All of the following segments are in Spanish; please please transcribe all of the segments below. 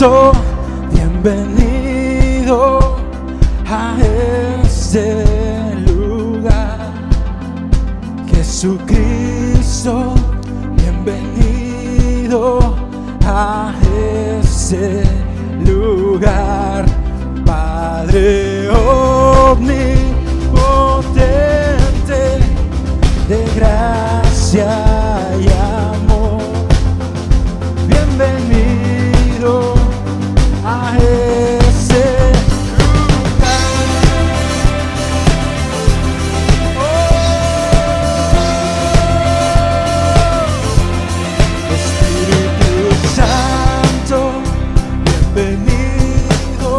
Jesucristo, bienvenido a este lugar. Jesucristo, bienvenido a este lugar. Padre omnipotente, de gracia y amor, bienvenido a ese lugar. Espíritu Santo, bienvenido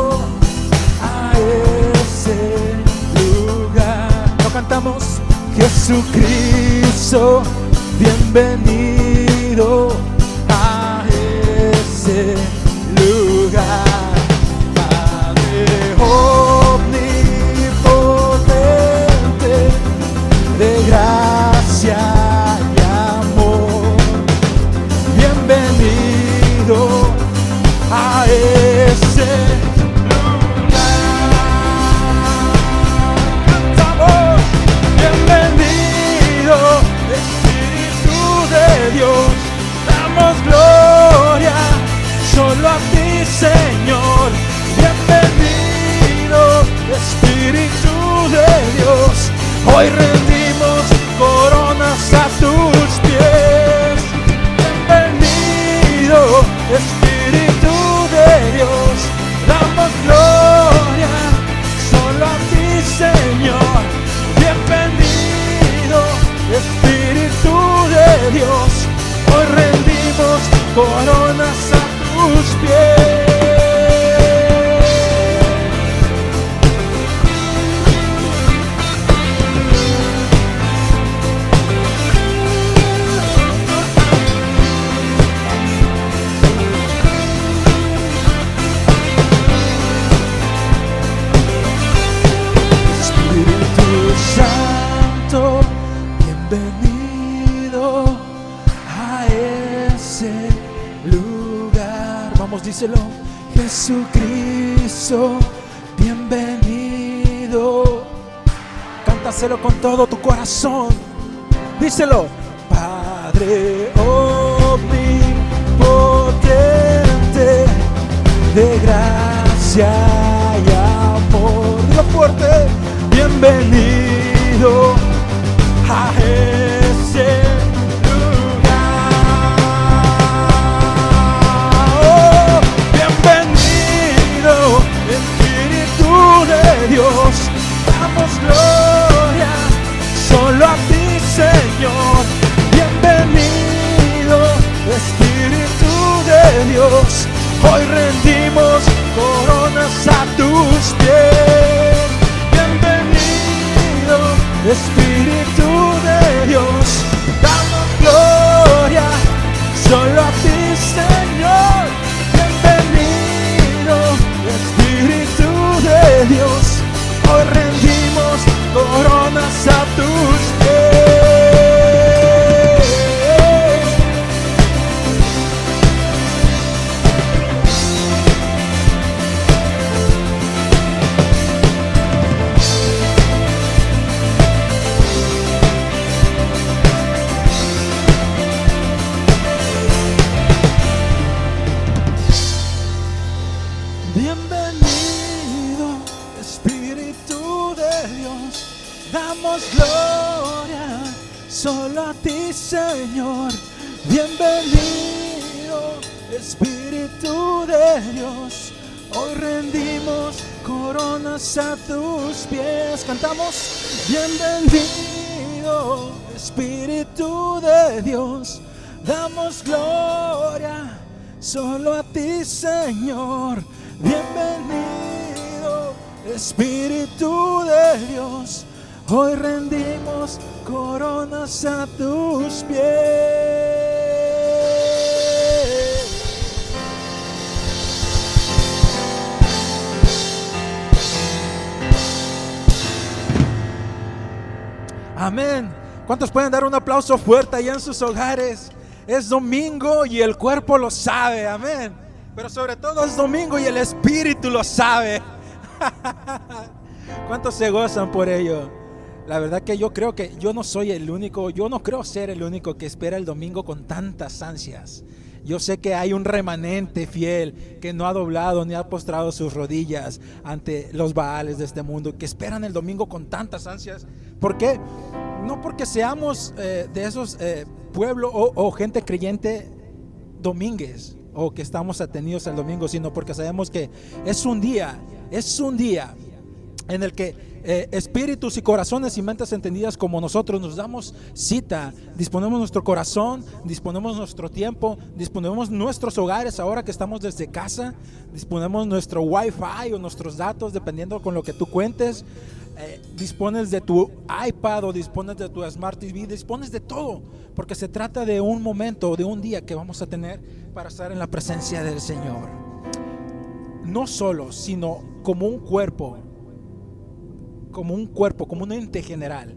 a ese lugar. ¿Lo cantamos? Jesucristo, bienvenido a ese lugar. Padre omnipotente, de gracia y amor, bienvenido a ese lugar. Cantamos, bienvenido, Espíritu de Dios, damos gloria solo a ti, Señor. Bienvenido, Espíritu de Dios, hoy rendimos coronas a tus pies. Bienvenido, Espíritu de Dios, damos gloria solo a ti, Señor. Bienvenido, Espíritu de Dios, hoy rendimos coronas a tus pies. Espíritu Santo, bienvenido a ese lugar. Vamos, díselo. Jesucristo, bienvenido. Cántaselo con todo tu corazón. Díselo. Padre omnipotente, de gracia y amor. Dilo fuerte. Bienvenido a ese lugar. Oh, bienvenido, Espíritu de Dios, damos gloria solo a ti, Señor. Bienvenido, Espíritu de Dios, hoy rendimos coronas a tus pies. Bienvenido, Espíritu de Dios, damos gloria solo a ti, Señor. Bienvenido, Espíritu de Dios, hoy rendimos coronas a tus pies. Bienvenido, Espíritu de Dios, damos gloria solo a ti, Señor. Bienvenido, Espíritu de Dios, hoy rendimos coronas a tus pies. Cantamos. Bienvenido, Espíritu de Dios, damos gloria solo a ti, Señor. Bienvenido, Espíritu de Dios, hoy rendimos coronas a tus pies. Amén. ¿Cuántos pueden dar un aplauso fuerte allá en sus hogares? Es domingo y el cuerpo lo sabe. Amén. Pero sobre todo es domingo y el Espíritu lo sabe. ¿Cuántos se gozan por ello? La verdad que yo creo que yo no soy el único, yo no creo ser el único que espera el domingo con tantas ansias. Yo sé que hay un remanente fiel que no ha doblado ni ha postrado sus rodillas ante los baales de este mundo, que esperan el domingo con tantas ansias. ¿Por qué? No porque seamos de esos pueblo o gente creyente domínguez o que estamos atenidos al domingo, sino porque sabemos que es un día en el que espíritus y corazones y mentes entendidas como nosotros nos damos cita, disponemos nuestro corazón, disponemos nuestro tiempo, disponemos nuestros hogares ahora que estamos desde casa, disponemos nuestro wifi o nuestros datos dependiendo con lo que tú cuentes, dispones de tu iPad o dispones de tu Smart TV, dispones de todo, porque se trata de un momento, de un día que vamos a tener para estar en la presencia del Señor, no solo, sino como un cuerpo, como un ente general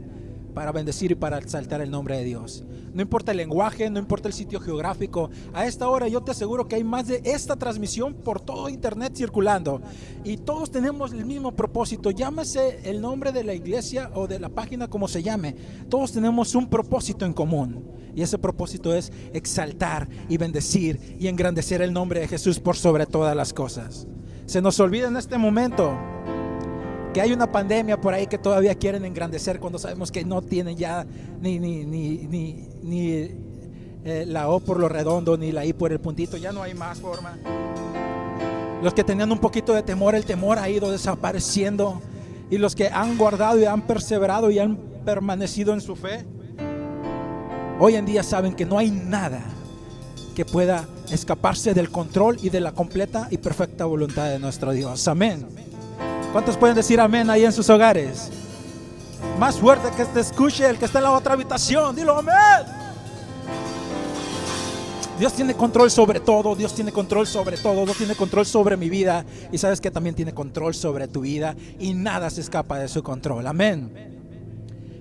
para bendecir y para exaltar el nombre de Dios. No importa el lenguaje, no importa el sitio geográfico. A esta hora yo te aseguro que hay más de esta transmisión por todo internet circulando y todos tenemos el mismo propósito. Llámese el nombre de la iglesia o de la página como se llame, todos tenemos un propósito en común y ese propósito es exaltar y bendecir y engrandecer el nombre de Jesús por sobre todas las cosas. Se nos olvida en este momento que hay una pandemia por ahí que todavía quieren engrandecer cuando sabemos que no tienen ya ni la O por lo redondo, ni la I por el puntito, ya no hay más forma. Los que tenían un poquito de temor, el temor ha ido desapareciendo, y los que han guardado y han perseverado y han permanecido en su fe, hoy en día saben que no hay nada que pueda escaparse del control y de la completa y perfecta voluntad de nuestro Dios. Amén. ¿Cuántos pueden decir amén ahí en sus hogares? Más fuerte que te escuche el que está en la otra habitación. Dilo amén. Dios tiene control sobre todo. Dios tiene control sobre todo. Dios tiene control sobre mi vida. Y sabes que también tiene control sobre tu vida. Y nada se escapa de su control. Amén.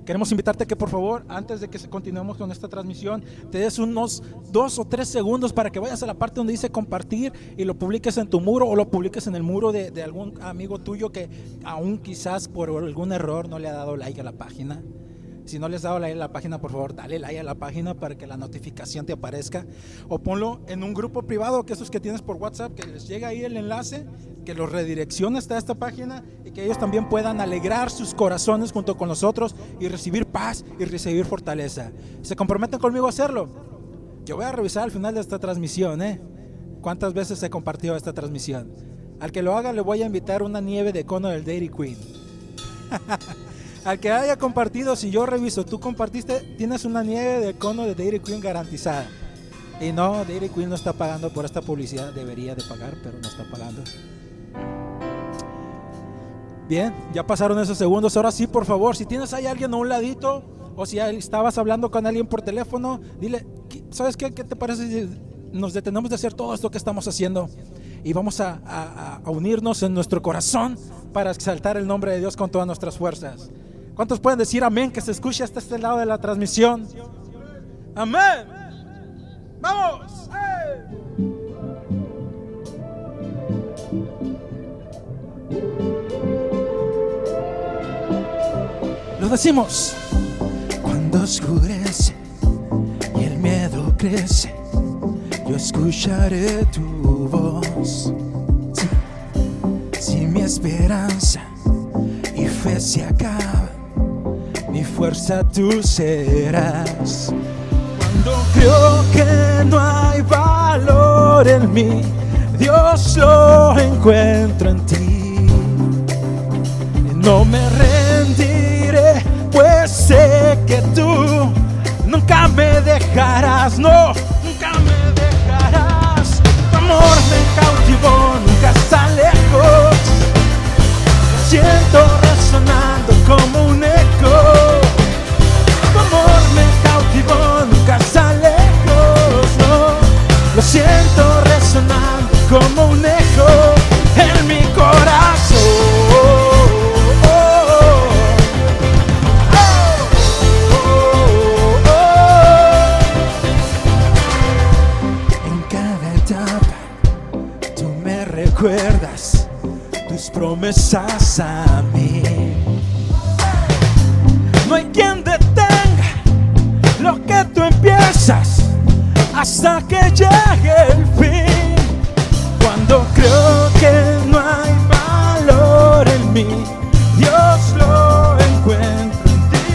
Queremos invitarte que por favor, antes de que continuemos con esta transmisión, te des unos 2 o 3 segundos para que vayas a la parte donde dice compartir y lo publiques en tu muro o lo publiques en el muro de algún amigo tuyo que aún quizás por algún error no le ha dado like a la página. Si no les has dado like a la página, por favor dale like a la página para que la notificación te aparezca, o ponlo en un grupo privado, que esos que tienes por WhatsApp, que les llegue ahí el enlace, que los redireccione hasta esta página y que ellos también puedan alegrar sus corazones junto con nosotros y recibir paz y recibir fortaleza. ¿Se comprometen conmigo a hacerlo? Yo voy a revisar al final de esta transmisión, cuántas veces se compartió esta transmisión. Al que lo haga le voy a invitar una nieve de cono del Dairy Queen. Al que haya compartido, si yo reviso, tú compartiste, tienes una nieve de cono de Dairy Queen garantizada. Y no, Dairy Queen no está pagando por esta publicidad, debería de pagar, pero no está pagando. Bien, ya pasaron esos segundos. Ahora sí, por favor, si tienes ahí a alguien a un ladito, o si estabas hablando con alguien por teléfono, dile, ¿sabes qué? ¿Qué te parece si nos detenemos de hacer todo esto que estamos haciendo? Y vamos a unirnos en nuestro corazón para exaltar el nombre de Dios con todas nuestras fuerzas. ¿Cuántos pueden decir amén? Que se escuche hasta este lado de la transmisión. Amén. ¡Vamos! Lo decimos. Cuando oscurece y el miedo crece, yo escucharé tu voz. Si mi esperanza y fe se acaba, mi fuerza tú serás. Cuando creo que no hay valor en mí, Dios lo encuentro en ti. No me rendiré, pues sé que tú nunca me dejarás, no, nunca me dejarás. Tu amor me cautivó, nunca está lejos. Siento resonando como un eco. Tu amor me cautivó, nunca está lejos, no. Lo siento resonando como un eco en mi corazón. En cada etapa estás a mí. No hay quien detenga lo que tú empiezas hasta que llegue el fin. Cuando creo que no hay valor en mí, Dios lo encuentra en ti.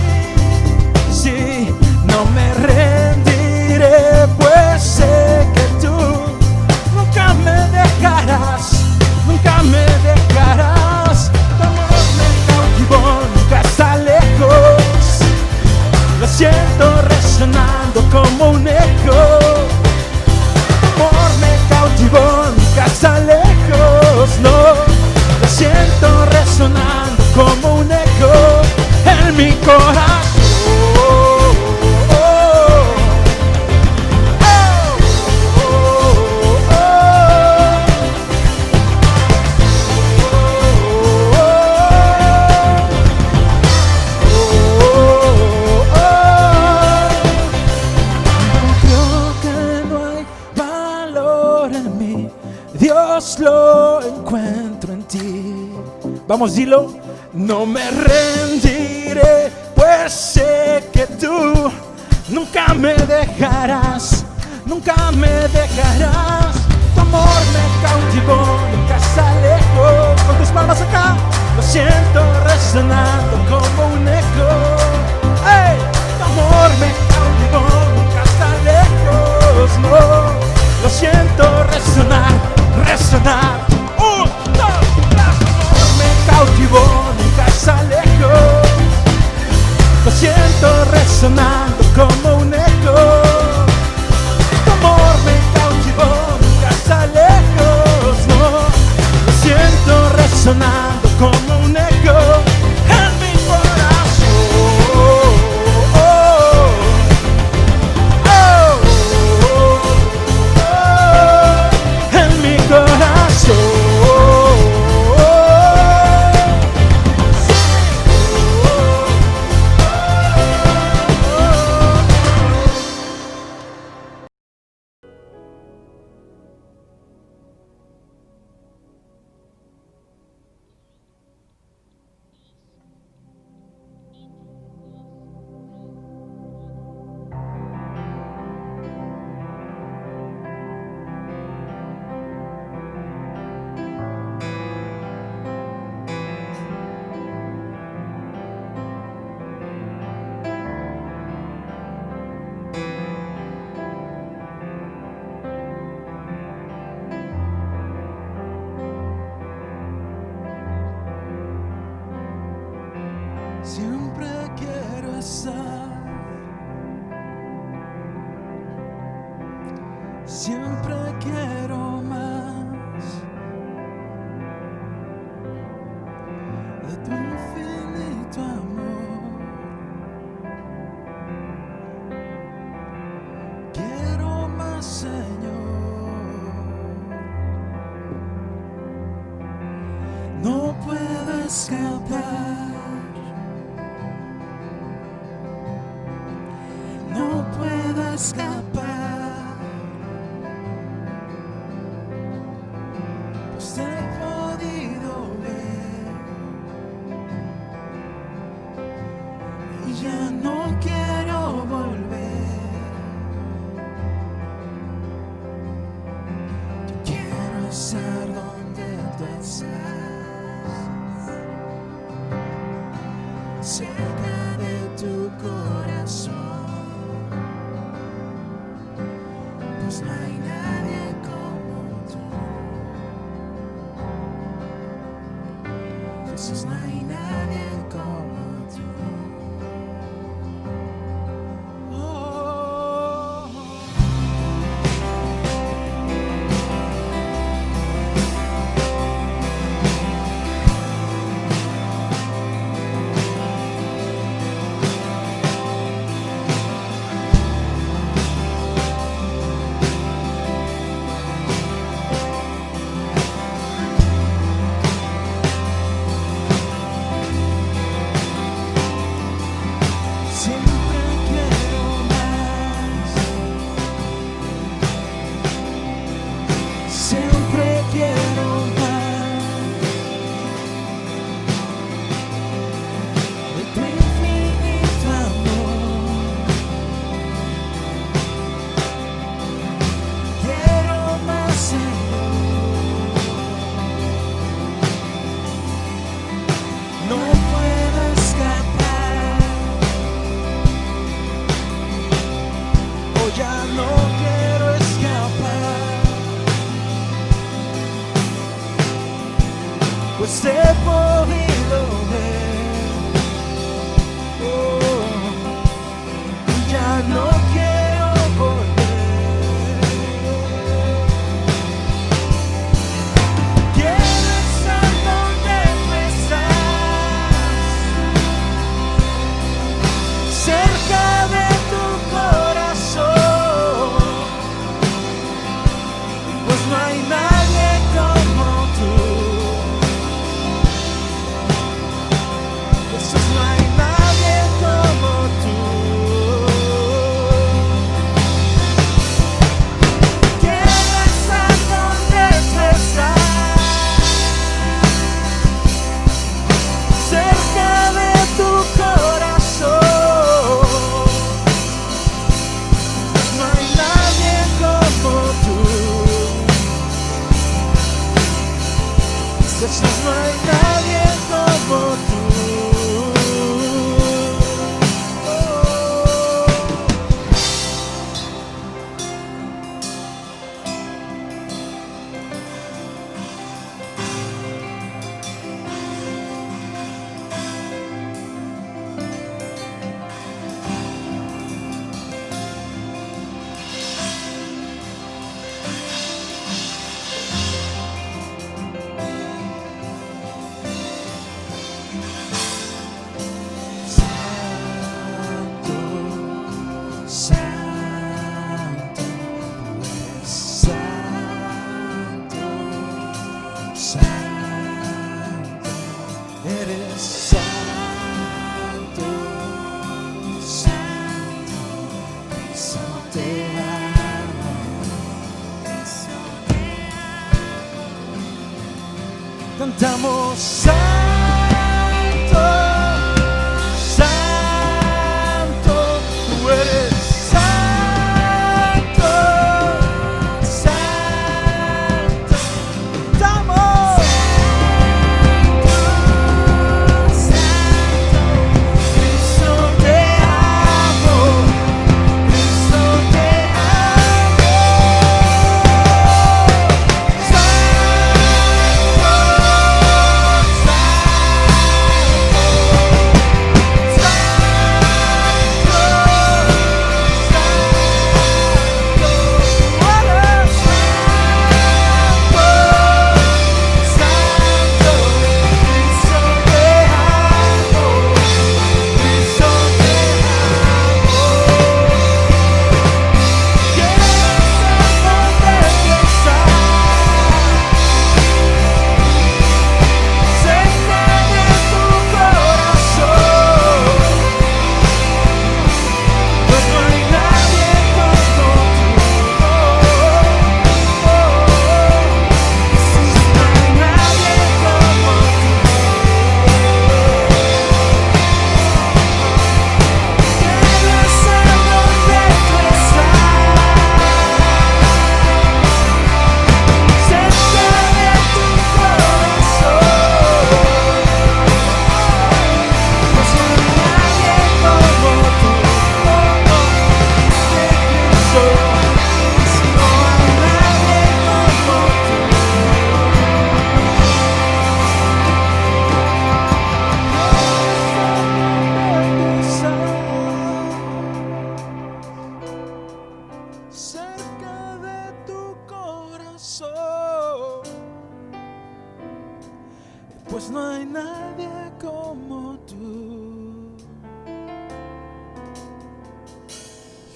Sí, no me rendiré, pues sé que tú nunca me dejarás, nunca me dejarás. Tu amor me cautivó, nunca está lejos. Lo siento resonando como un eco. Tu amor me cautivó, nunca está lejos, no. Lo siento resonando como un eco en mi corazón. Dios lo encuentro en ti. Vamos, dilo. No me rendiré, pues sé que tú nunca me dejarás, nunca me dejarás. Tu amor me cautivó, nunca está lejos. Con tus palmas acá, lo siento resonando como un eco. ¡Hey! Tu amor me cautivó, nunca está lejos, no. Lo siento resonar, resonar. Un, dos, tres. Tu amor me cautivó, nunca está lejos. Lo siento resonando como un eco. Tu amor me cautivó, nunca está lejos, no. Lo siento resonando como un eco en mi corazón. En mi corazón. Siempre quiero estar, siempre quiero más de tu infinito amor. Quiero más, Señor. No puedo escapar. No puedo escapar, pues te he podido ver y ya no quiero volver. Yo quiero estar donde tú estás, cerca de tu corazón. Pues no hay nadie como tú, Jesús, no hay nadie como tú. Oh,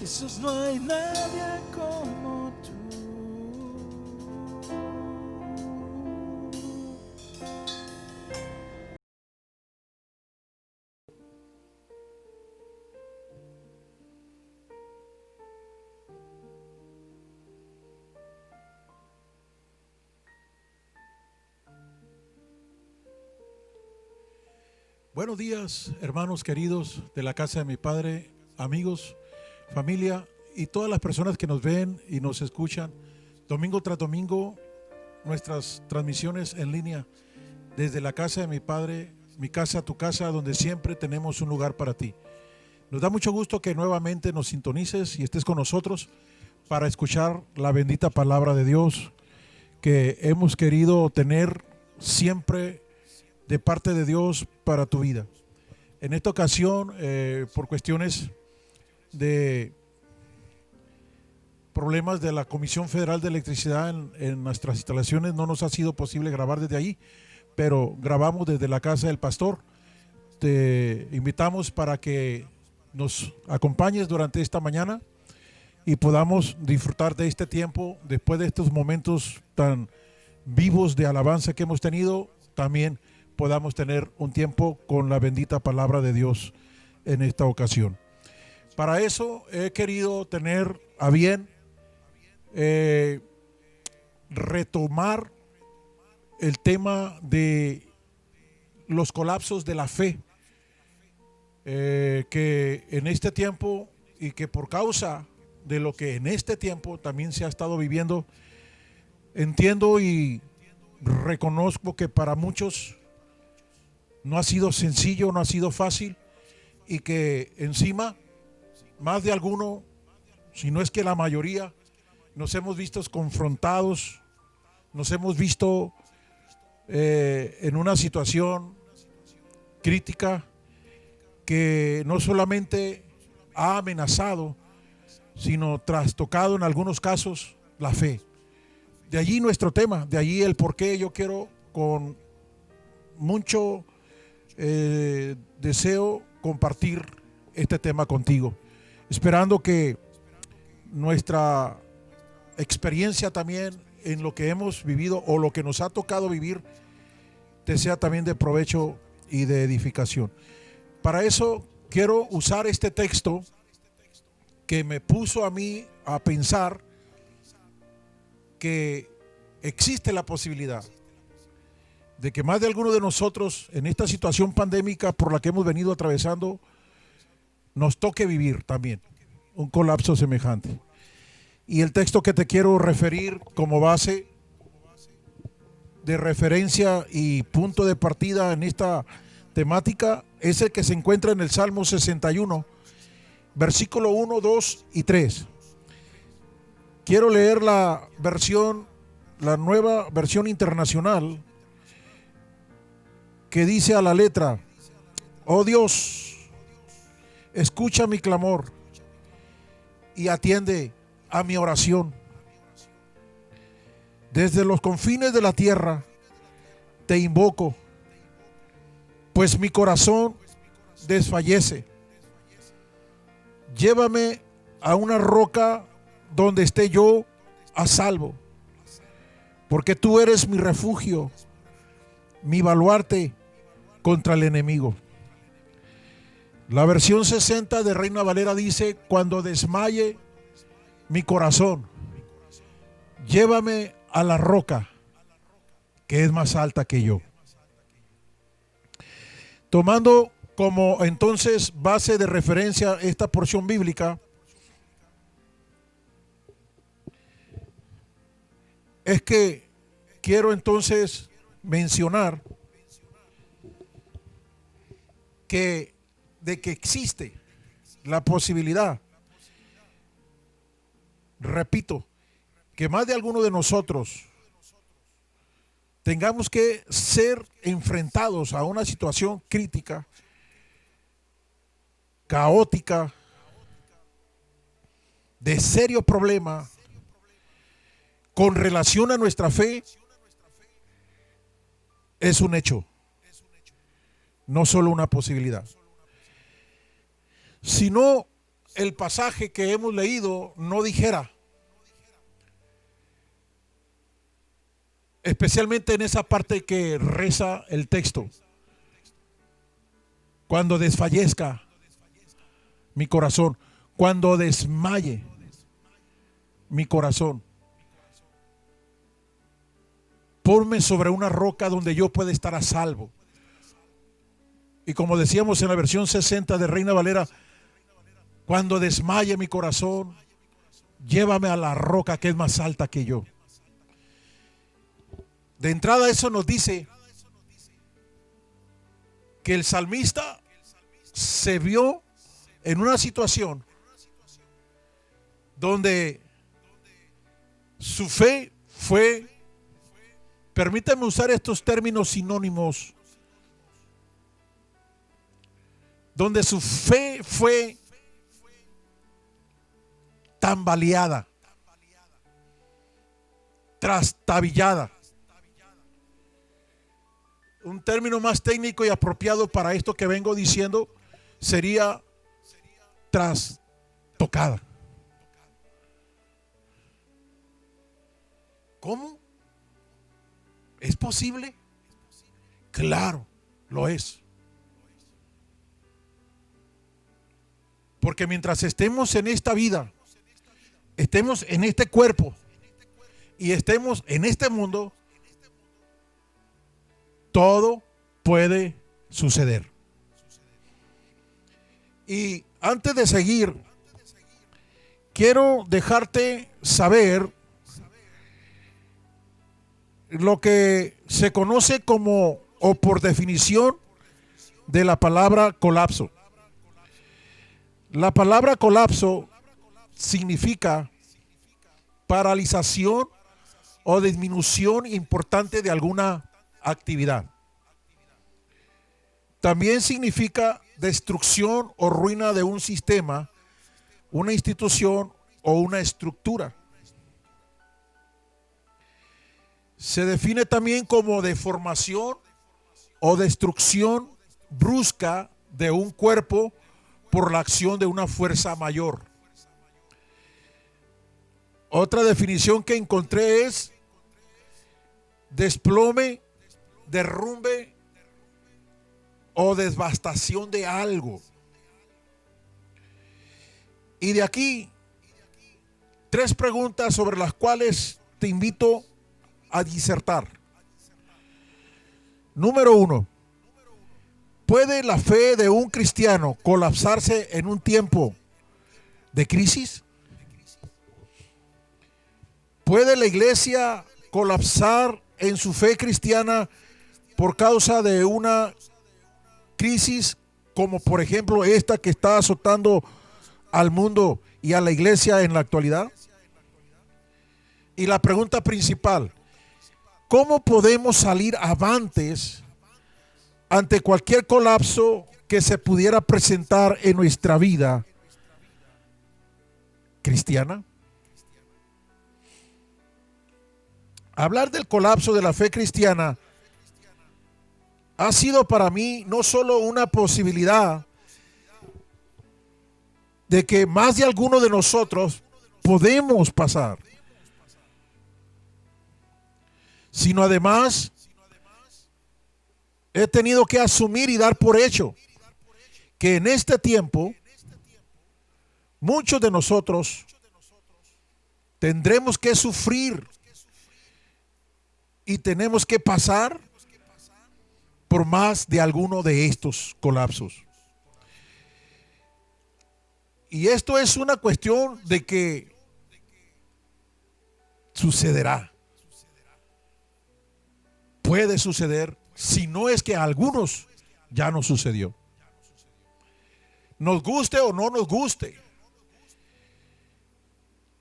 Jesús, no hay nadie como tú. Buenos días, hermanos queridos de la casa de mi Padre, amigos, familia y todas las personas que nos ven y nos escuchan domingo tras domingo, nuestras transmisiones en línea desde la casa de mi Padre, mi casa, tu casa, donde siempre tenemos un lugar para ti. Nos da mucho gusto que nuevamente nos sintonices y estés con nosotros para escuchar la bendita palabra de Dios que hemos querido tener siempre de parte de Dios para tu vida. En esta ocasión, por cuestiones de problemas de la Comisión Federal de Electricidad en nuestras instalaciones, no nos ha sido posible grabar desde ahí, pero grabamos desde la casa del pastor. Te invitamos para que nos acompañes durante esta mañana y podamos disfrutar de este tiempo después de estos momentos tan vivos de alabanza que hemos tenido. También podamos tener un tiempo con la bendita palabra de Dios en esta ocasión. Para eso he querido tener a bien retomar el tema de los colapsos de la fe, que en este tiempo y que por causa de lo que en este tiempo también se ha estado viviendo, entiendo y reconozco que para muchos no ha sido sencillo, no ha sido fácil, y que encima más de alguno, si no es que la mayoría, nos hemos visto confrontados, nos hemos visto en una situación crítica que no solamente ha amenazado, sino trastocado en algunos casos la fe. De allí nuestro tema, de allí el por qué yo quiero con mucho deseo compartir este tema contigo, esperando que nuestra experiencia también en lo que hemos vivido o lo que nos ha tocado vivir te sea también de provecho y de edificación. Para eso quiero usar este texto que me puso a mí a pensar que existe la posibilidad de que más de alguno de nosotros en esta situación pandémica por la que hemos venido atravesando nos toque vivir también un colapso semejante. Y el texto que te quiero referir como base de referencia y punto de partida en esta temática es el que se encuentra en el Salmo 61, versículo 1, 2 y 3. Quiero leer la nueva versión internacional, que dice a la letra: oh Dios, escucha mi clamor y atiende a mi oración. Desde los confines de la tierra te invoco, pues mi corazón desfallece. Llévame a una roca donde esté yo a salvo, porque tú eres mi refugio, mi baluarte contra el enemigo. La versión 60 de Reina Valera dice: cuando desmaye mi corazón, llévame a la roca que es más alta que yo. Tomando como entonces base de referencia esta porción bíblica, es que quiero entonces mencionar que de que existe la posibilidad, repito, que más de alguno de nosotros tengamos que ser enfrentados a una situación crítica, caótica, de serio problema con relación a nuestra fe, es un hecho, no solo una posibilidad, sino el pasaje que hemos leído no dijera, especialmente en esa parte que reza el texto: cuando desfallezca mi corazón, cuando desmaye mi corazón, ponme sobre una roca donde yo pueda estar a salvo. Y como decíamos en la versión 60 de Reina Valera, cuando desmaye mi corazón, llévame a la roca que es más alta que yo. De entrada, eso nos dice que el salmista se vio en una situación donde su fe fue, permítanme usar estos términos sinónimos, donde su fe fue tambaleada, trastabillada. Un término más técnico y apropiado para esto que vengo diciendo sería trastocada. ¿Cómo? ¿Es posible? Claro, lo es. Porque mientras estemos en esta vida, estemos en este cuerpo y estemos en este mundo, todo puede suceder. Y antes de seguir, quiero dejarte saber lo que se conoce como, o por definición, de la palabra colapso. La palabra colapso significa paralización o disminución importante de alguna actividad. También significa destrucción o ruina de un sistema, una institución o una estructura. Se define también como deformación o destrucción brusca de un cuerpo por la acción de una fuerza mayor. Otra definición que encontré es desplome, derrumbe o devastación de algo. Y de aquí, 3 preguntas sobre las cuales te invito a disertar. Número 1. ¿Puede la fe de un cristiano colapsarse en un tiempo de crisis? ¿Puede la iglesia colapsar en su fe cristiana por causa de una crisis como por ejemplo esta que está azotando al mundo y a la iglesia en la actualidad? Y la pregunta principal: ¿cómo podemos salir avantes ante cualquier colapso que se pudiera presentar en nuestra vida cristiana? Hablar del colapso de la fe cristiana ha sido para mí no solo una posibilidad de que más de alguno de nosotros podemos pasar, sino además he tenido que asumir y dar por hecho que en este tiempo muchos de nosotros tendremos que sufrir y tenemos que pasar por más de alguno de estos colapsos. Y esto es una cuestión de que sucederá. Puede suceder, si no es que a algunos ya no sucedió. Nos guste o no nos guste,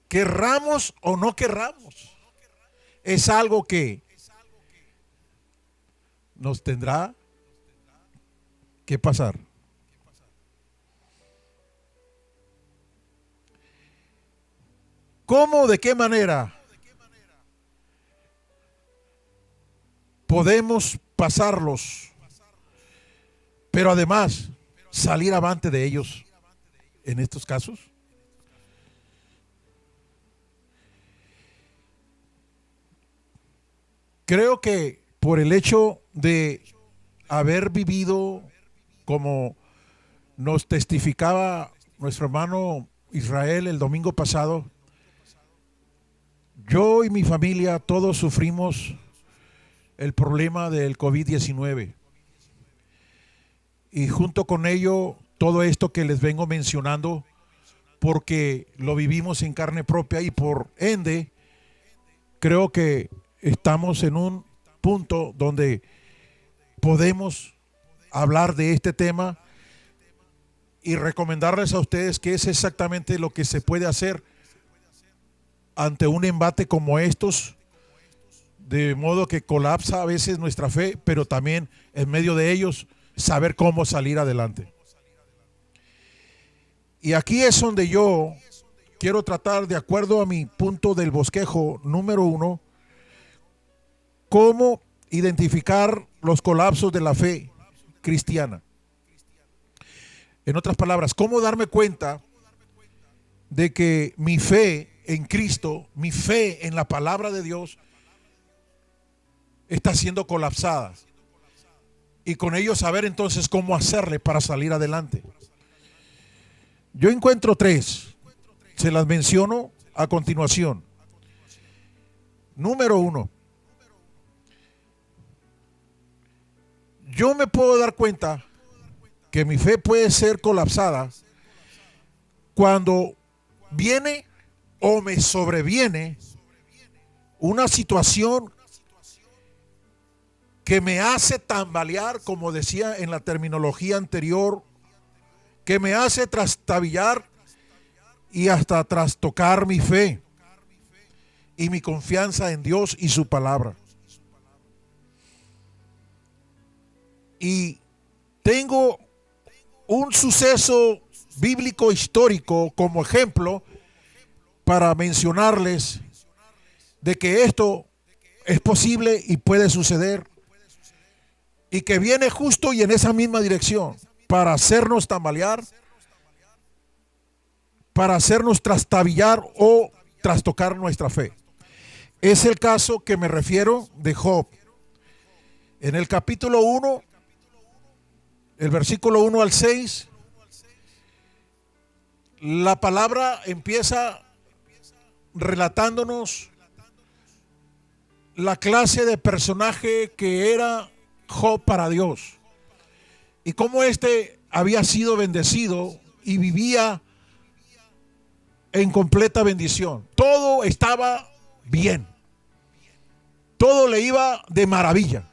querramos o no querramos, es algo que nos tendrá que pasar. ¿Cómo, de qué manera podemos pasarlos, pero además salir avante de ellos? en estos casos? Creo que por el hecho de haber vivido, como nos testificaba nuestro hermano Israel el domingo pasado, yo y mi familia todos sufrimos el problema del COVID-19. Y junto con ello, todo esto que les vengo mencionando, porque lo vivimos en carne propia y por ende, creo que estamos en un punto donde podemos hablar de este tema y recomendarles a ustedes qué es exactamente lo que se puede hacer ante un embate como estos, de modo que colapsa a veces nuestra fe, pero también en medio de ellos saber cómo salir adelante. Y aquí es donde yo quiero tratar, de acuerdo a mi punto del bosquejo número 1, cómo identificar los colapsos de la fe cristiana. En otras palabras, cómo darme cuenta de que mi fe en Cristo, mi fe en la palabra de Dios, está siendo colapsada. Y con ello saber entonces cómo hacerle para salir adelante. Yo encuentro 3, se las menciono a continuación. Número 1, yo me puedo dar cuenta que mi fe puede ser colapsada cuando viene o me sobreviene una situación que me hace tambalear, como decía en la terminología anterior, que me hace trastabillar y hasta trastocar mi fe y mi confianza en Dios y su palabra. Y tengo un suceso bíblico histórico como ejemplo para mencionarles de que esto es posible y puede suceder, y que viene justo y en esa misma dirección para hacernos tambalear, para hacernos trastabillar o trastocar nuestra fe. Es el caso que me refiero de Job. En el capítulo 1, el versículo 1 al 6, la palabra empieza relatándonos la clase de personaje que era Job para Dios y cómo éste había sido bendecido y vivía en completa bendición. Todo estaba bien, todo le iba de maravilla.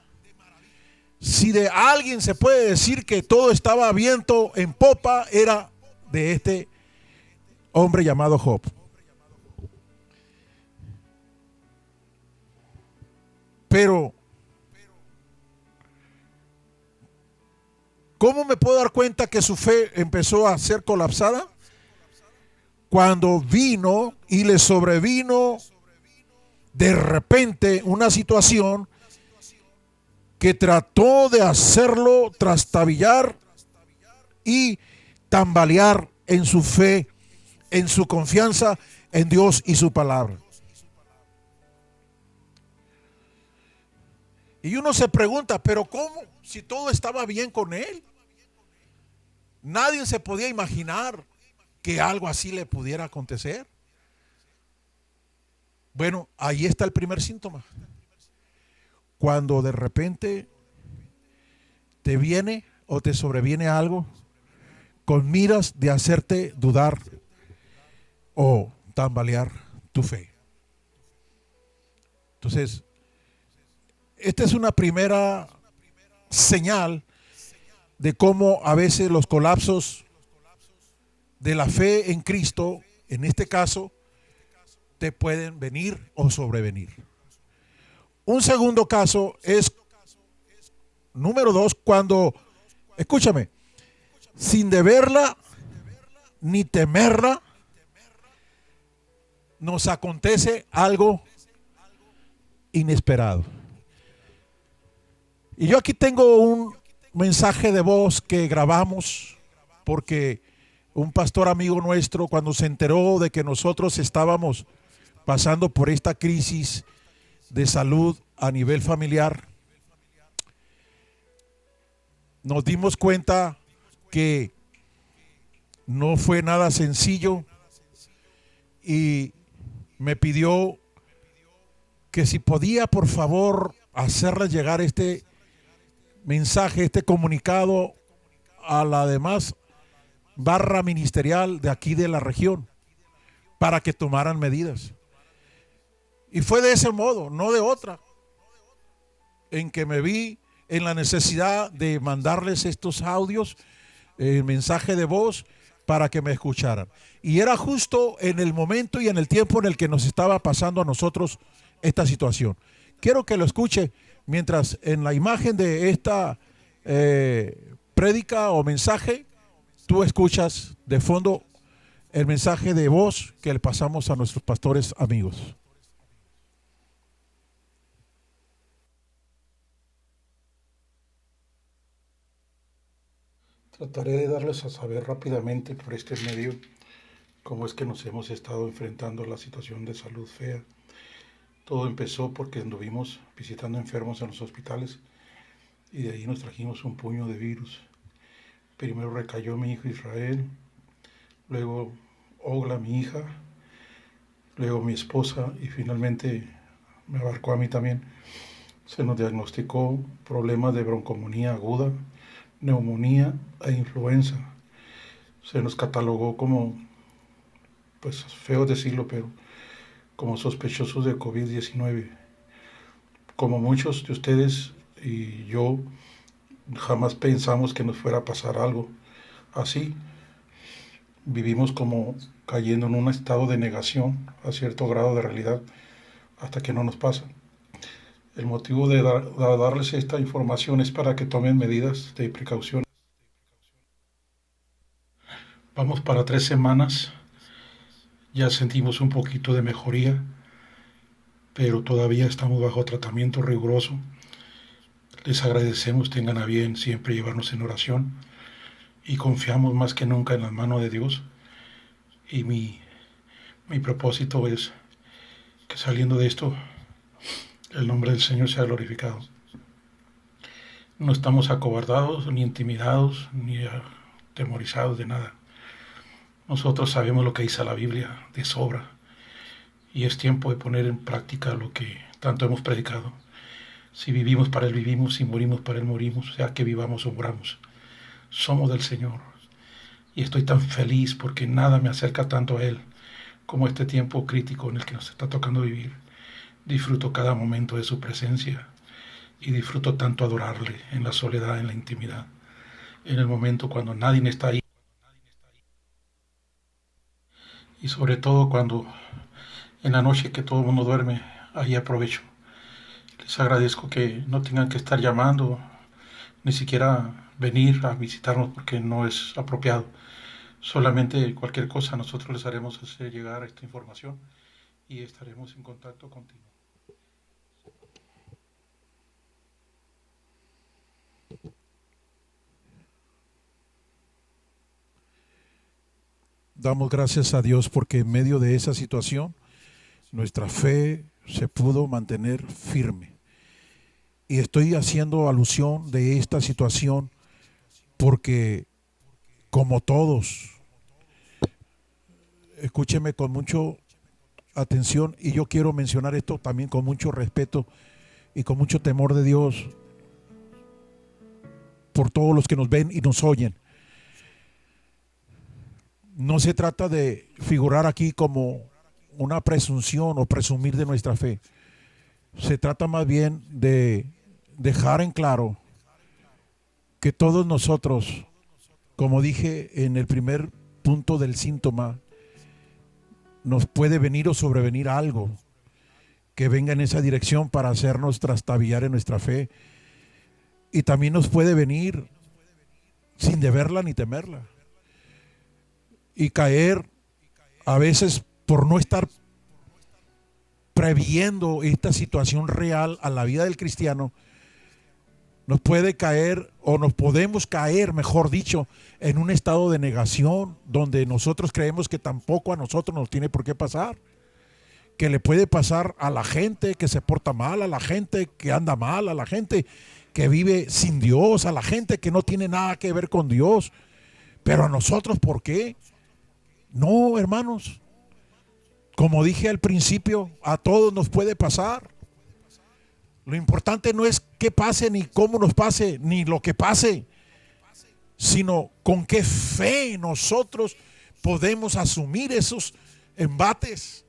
Si de alguien se puede decir que todo estaba viento en popa, era de este hombre llamado Job. Pero ¿cómo me puedo dar cuenta que su fe empezó a ser colapsada? Cuando vino y le sobrevino de repente una situación que trató de hacerlo trastabillar y tambalear en su fe, en su confianza en Dios y su palabra. Y uno se pregunta, ¿pero cómo? Si todo estaba bien con él. Nadie se podía imaginar que algo así le pudiera acontecer. Bueno, ahí está el primer síntoma. Cuando de repente te viene o te sobreviene algo con miras de hacerte dudar o tambalear tu fe. Entonces, esta es una primera señal de cómo a veces los colapsos de la fe en Cristo, en este caso, te pueden venir o sobrevenir. Un segundo caso es, número 2, cuando, escúchame, sin deberla ni temerla, nos acontece algo inesperado. Y yo aquí tengo un mensaje de voz que grabamos porque un pastor amigo nuestro, cuando se enteró de que nosotros estábamos pasando por esta crisis de salud a nivel familiar, nos dimos cuenta que no fue nada sencillo y me pidió que si podía, por favor, hacerle llegar este mensaje, este comunicado a la demás barra ministerial de aquí de la región para que tomaran medidas. Y fue de ese modo, no de otra, en que me vi en la necesidad de mandarles estos audios, mensaje de voz, para que me escucharan. Y era justo en el momento y en el tiempo en el que nos estaba pasando a nosotros esta situación. Quiero que lo escuche mientras en la imagen de esta prédica o mensaje, tú escuchas de fondo el mensaje de voz que le pasamos a nuestros pastores amigos. Trataré de darles a saber rápidamente por este medio cómo es que nos hemos estado enfrentando a la situación de salud fea. Todo empezó porque anduvimos visitando enfermos en los hospitales y de ahí nos trajimos un puño de virus. Primero recayó mi hijo Israel, luego Ogla, mi hija, luego mi esposa y finalmente me abarcó a mí también. Se nos diagnosticó problemas de broncomonía aguda, neumonía e influenza. Se nos catalogó como, pues feo decirlo, pero como sospechosos de COVID-19. Como muchos de ustedes y yo, jamás pensamos que nos fuera a pasar algo así. Vivimos como cayendo en un estado de negación a cierto grado de realidad hasta que no nos pasa. El motivo de darles esta información es para que tomen medidas de precaución. Vamos para 3 semanas, ya sentimos un poquito de mejoría, pero todavía estamos bajo tratamiento riguroso. Les agradecemos, tengan a bien siempre llevarnos en oración y confiamos más que nunca en las manos de Dios. Y mi propósito es que saliendo de esto, el nombre del Señor sea glorificado. No estamos acobardados, ni intimidados, ni atemorizados de nada. Nosotros sabemos lo que dice la Biblia de sobra y es tiempo de poner en práctica lo que tanto hemos predicado. Si vivimos para Él vivimos, si morimos para Él morimos, sea que vivamos o moramos. Somos del Señor y estoy tan feliz porque nada me acerca tanto a Él como este tiempo crítico en el que nos está tocando vivir. Disfruto cada momento de su presencia y disfruto tanto adorarle en la soledad, en la intimidad, en el momento cuando nadie está ahí y sobre todo cuando en la noche que todo el mundo duerme, ahí aprovecho. Les agradezco que no tengan que estar llamando, ni siquiera venir a visitarnos porque no es apropiado. Solamente cualquier cosa nosotros les haremos hacer llegar esta información y estaremos en contacto contigo. Damos gracias a Dios porque en medio de esa situación nuestra fe se pudo mantener firme. Y estoy haciendo alusión de esta situación porque, como todos, escúcheme con mucha atención y yo quiero mencionar esto también con mucho respeto y con mucho temor de Dios por todos los que nos ven y nos oyen. No se trata de figurar aquí como una presunción o presumir de nuestra fe. Se trata más bien de dejar en claro que todos nosotros, como dije en el primer punto del síntoma, nos puede venir o sobrevenir algo que venga en esa dirección para hacernos trastabillar en nuestra fe. Y también nos puede venir sin deberla ni temerla. Y caer a veces por no estar previendo esta situación real a la vida del cristiano, nos puede caer, o nos podemos caer, mejor dicho, en un estado de negación donde nosotros creemos que tampoco a nosotros nos tiene por qué pasar, que le puede pasar a la gente que se porta mal, a la gente que anda mal, a la gente que vive sin Dios, a la gente que no tiene nada que ver con Dios. Pero a nosotros, ¿por qué? No, hermanos, como dije al principio, a todos nos puede pasar. Lo importante no es qué pase, ni cómo nos pase, ni lo que pase, sino con qué fe nosotros podemos asumir esos embates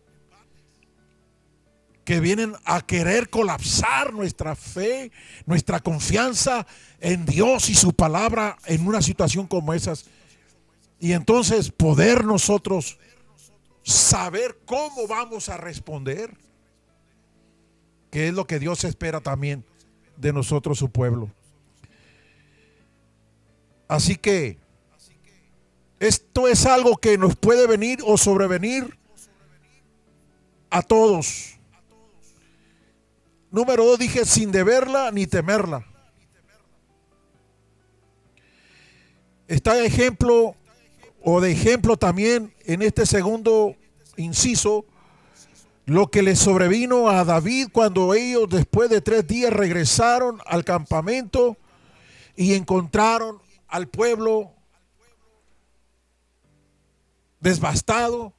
que vienen a querer colapsar nuestra fe, nuestra confianza en Dios y su palabra en una situación como esas. Y entonces poder nosotros saber cómo vamos a responder, que es lo que Dios espera también de nosotros, su pueblo. Así que esto es algo que nos puede venir o sobrevenir a todos. Número 2, dije, sin deberla ni temerla. Está de ejemplo también en este segundo inciso lo que le sobrevino a David cuando ellos después de 3 días regresaron al campamento y encontraron al pueblo devastado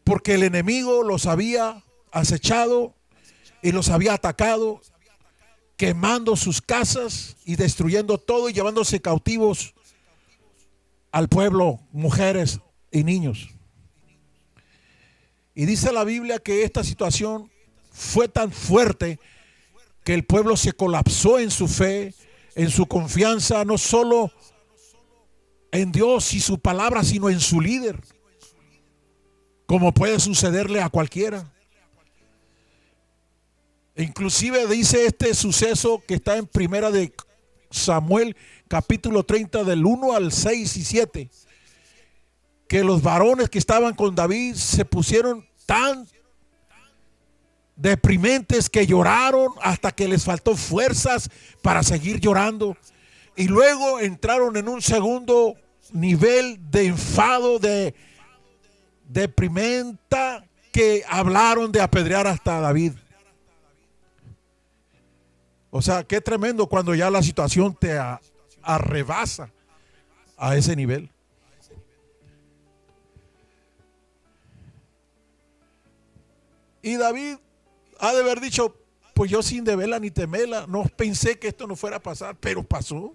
porque el enemigo los había acechado y los había atacado, quemando sus casas y destruyendo todo y llevándose cautivos al pueblo, mujeres y niños. Y dice la Biblia que esta situación fue tan fuerte que el pueblo se colapsó en su fe, en su confianza, no solo en Dios y su palabra, sino en su líder, como puede sucederle a cualquiera. Inclusive dice este suceso que está en primera de Samuel, capítulo 30, del 1 al 6 y 7, que los varones que estaban con David se pusieron tan deprimentes que lloraron hasta que les faltó fuerzas para seguir llorando, y luego entraron en un segundo nivel de enfado, de deprimenta, que hablaron de apedrear hasta David. O sea, qué tremendo cuando ya la situación te arrebasa a ese nivel. Y David ha de haber dicho, pues yo sin deberla ni temerla, no pensé que esto no fuera a pasar, pero pasó.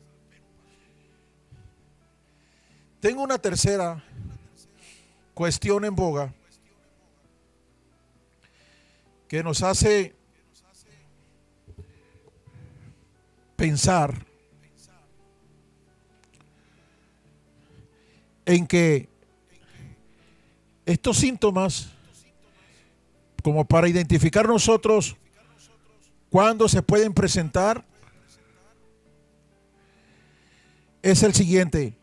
Tengo una tercera cuestión en boga que nos hace pensar en que estos síntomas, como para identificar nosotros cuándo se pueden presentar, es el siguiente: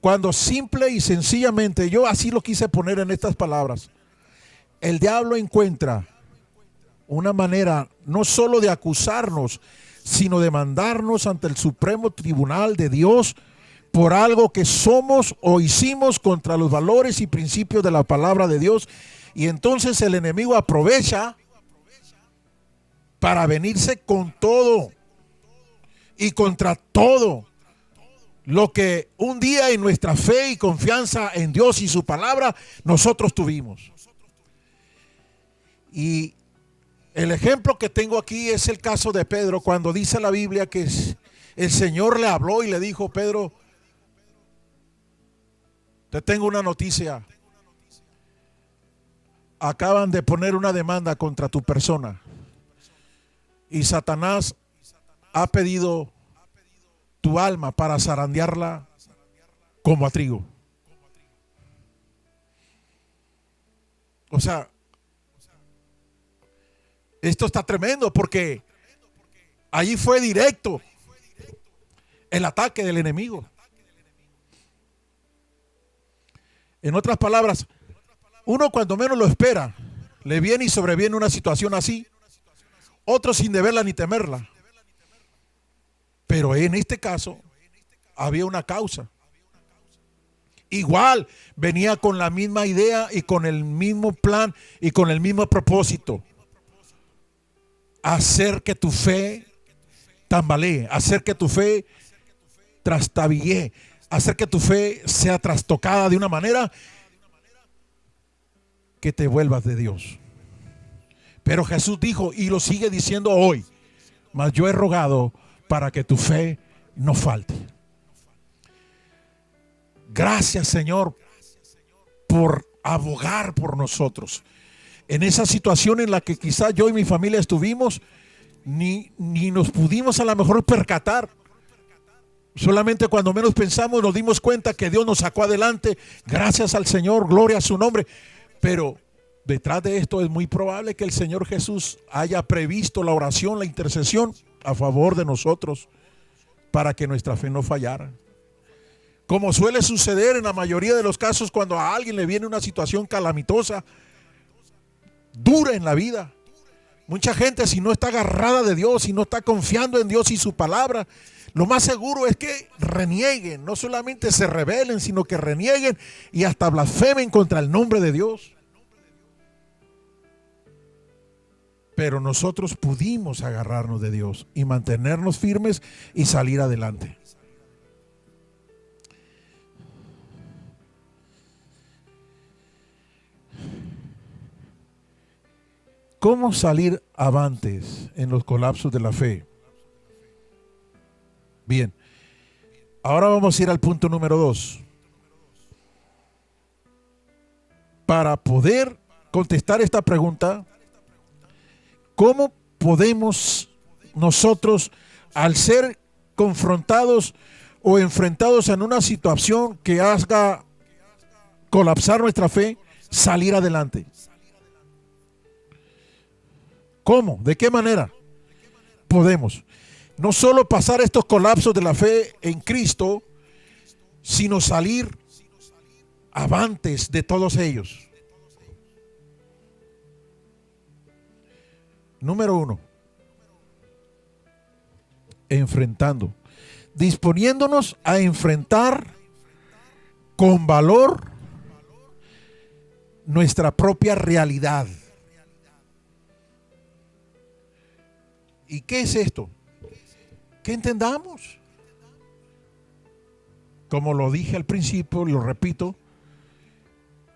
cuando simple y sencillamente, yo así lo quise poner en estas palabras, el diablo encuentra una manera no solo de acusarnos, sino de mandarnos ante el Supremo Tribunal de Dios por algo que somos o hicimos contra los valores y principios de la palabra de Dios. Y entonces el enemigo aprovecha para venirse con todo y contra todo lo que un día en nuestra fe y confianza en Dios y su palabra nosotros tuvimos. Y el ejemplo que tengo aquí es el caso de Pedro, cuando dice la Biblia que el Señor le habló y le dijo: Pedro, te tengo una noticia. Acaban de poner una demanda contra tu persona y Satanás ha pedido tu alma para zarandearla como a trigo. O sea, esto está tremendo porque allí fue directo el ataque del enemigo. En otras palabras, uno cuando menos lo espera, le viene y sobreviene una situación así. Otro sin deberla ni temerla. Pero en este caso había una causa. Igual venía con la misma idea y con el mismo plan y con el mismo propósito. Hacer que tu fe tambalee, hacer que tu fe trastabille, hacer que tu fe sea trastocada de una manera que te vuelvas de Dios. Pero Jesús dijo, y lo sigue diciendo hoy, mas yo he rogado para que tu fe no falte. Gracias, Señor, por abogar por nosotros. En esa situación en la que quizás yo y mi familia estuvimos, ni nos pudimos a lo mejor percatar. Solamente cuando menos pensamos nos dimos cuenta que Dios nos sacó adelante. Gracias al Señor, gloria a su nombre. Pero detrás de esto es muy probable que el Señor Jesús haya previsto la oración, la intercesión a favor de nosotros para que nuestra fe no fallara. Como suele suceder en la mayoría de los casos cuando a alguien le viene una situación calamitosa, dura en la vida. Mucha gente, si no está agarrada de Dios, si no está confiando en Dios y su palabra, lo más seguro es que renieguen, no solamente se rebelen, sino que renieguen y hasta blasfemen contra el nombre de Dios. Pero nosotros pudimos agarrarnos de Dios y mantenernos firmes y salir adelante. ¿Cómo salir avantes en los colapsos de la fe? Bien, ahora vamos a ir al punto número 2. Para poder contestar esta pregunta, ¿cómo podemos nosotros, al ser confrontados o enfrentados en una situación que haga colapsar nuestra fe, salir adelante? ¿Cómo? ¿De qué manera podemos no solo pasar estos colapsos de la fe en Cristo, sino salir avantes de todos ellos? Número 1, enfrentando, disponiéndonos a enfrentar con valor nuestra propia realidad. ¿Y qué es esto? Que entendamos, como lo dije al principio, lo repito,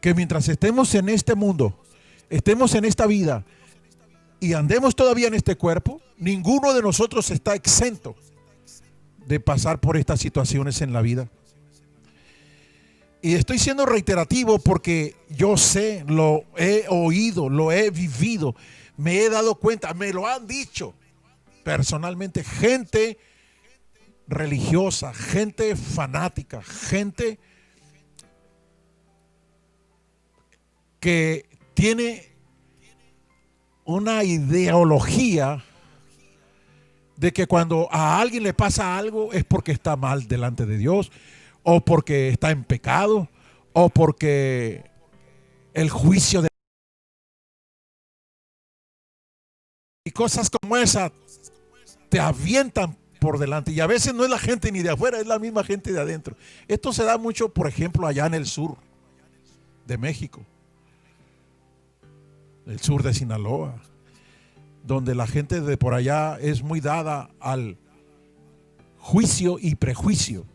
que mientras estemos en este mundo, estemos en esta vida y andemos todavía en este cuerpo, ninguno de nosotros está exento de pasar por estas situaciones en la vida. Y estoy siendo reiterativo porque yo sé, lo he oído, lo he vivido, me he dado cuenta, me lo han dicho personalmente, gente religiosa, gente fanática, gente que tiene una ideología de que cuando a alguien le pasa algo es porque está mal delante de Dios, o porque está en pecado, o porque el juicio de... Y cosas como esa te avientan por delante. Y a veces no es la gente ni de afuera, es la misma gente de adentro. Esto se da mucho, por ejemplo, allá en el sur de México, el sur de Sinaloa, donde la gente de por allá es muy dada al juicio y prejuicio.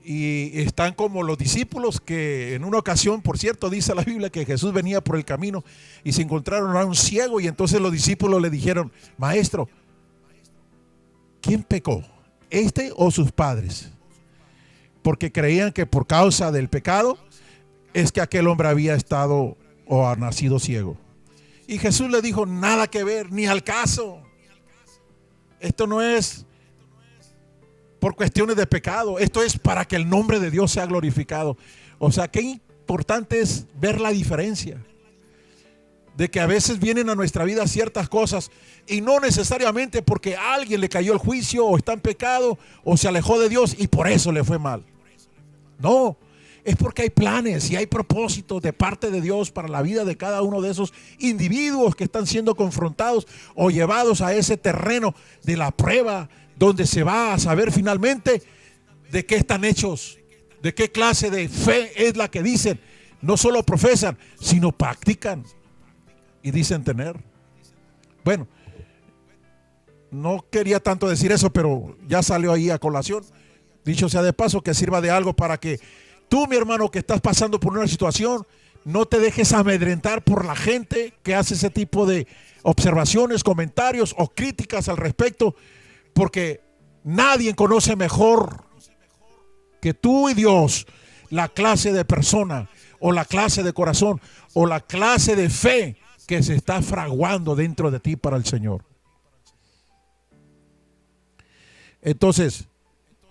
Y están como los discípulos que en una ocasión, por cierto, dice la Biblia que Jesús venía por el camino y se encontraron a un ciego, y entonces los discípulos le dijeron: maestro, ¿quién pecó? ¿Este o sus padres? Porque creían que por causa del pecado es que aquel hombre había estado o ha nacido ciego. Y Jesús le dijo: nada que ver, ni al caso. Esto no es por cuestiones de pecado, esto es para que el nombre de Dios sea glorificado. O sea, qué importante es ver la diferencia de que a veces vienen a nuestra vida ciertas cosas y no necesariamente porque a alguien le cayó el juicio o está en pecado o se alejó de Dios y por eso le fue mal. No, es porque hay planes y hay propósitos de parte de Dios para la vida de cada uno de esos individuos que están siendo confrontados o llevados a ese terreno de la prueba, donde se va a saber finalmente de qué están hechos, de qué clase de fe es la que dicen, no solo profesan, sino practican y dicen tener. Bueno, no quería tanto decir eso, pero ya salió ahí a colación. Dicho sea de paso, que sirva de algo para que tú, mi hermano, que estás pasando por una situación, no te dejes amedrentar por la gente que hace ese tipo de observaciones, comentarios o críticas al respecto, porque nadie conoce mejor que tú y Dios la clase de persona o la clase de corazón o la clase de fe que se está fraguando dentro de ti para el Señor. Entonces,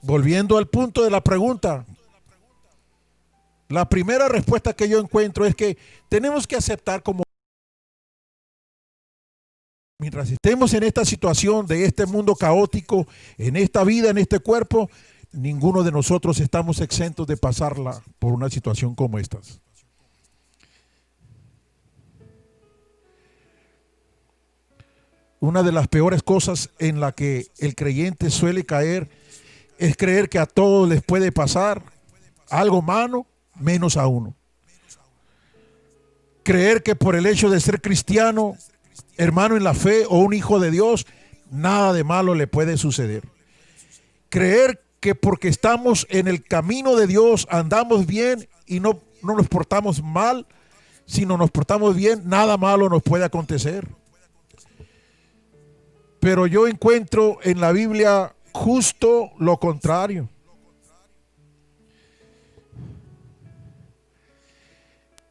volviendo al punto de la pregunta, la primera respuesta que yo encuentro es que tenemos que aceptar como mientras estemos en esta situación de este mundo caótico, en esta vida, en este cuerpo, ninguno de nosotros estamos exentos de pasarla por una situación como estas. Una de las peores cosas en la que el creyente suele caer es creer que a todos les puede pasar algo malo, menos a uno. Creer que por el hecho de ser cristiano, hermano en la fe o un hijo de Dios, nada de malo le puede suceder. Creer que porque estamos en el camino de Dios andamos bien y no nos portamos mal, sino nos portamos bien, nada malo nos puede acontecer. Pero yo encuentro en la Biblia justo lo contrario.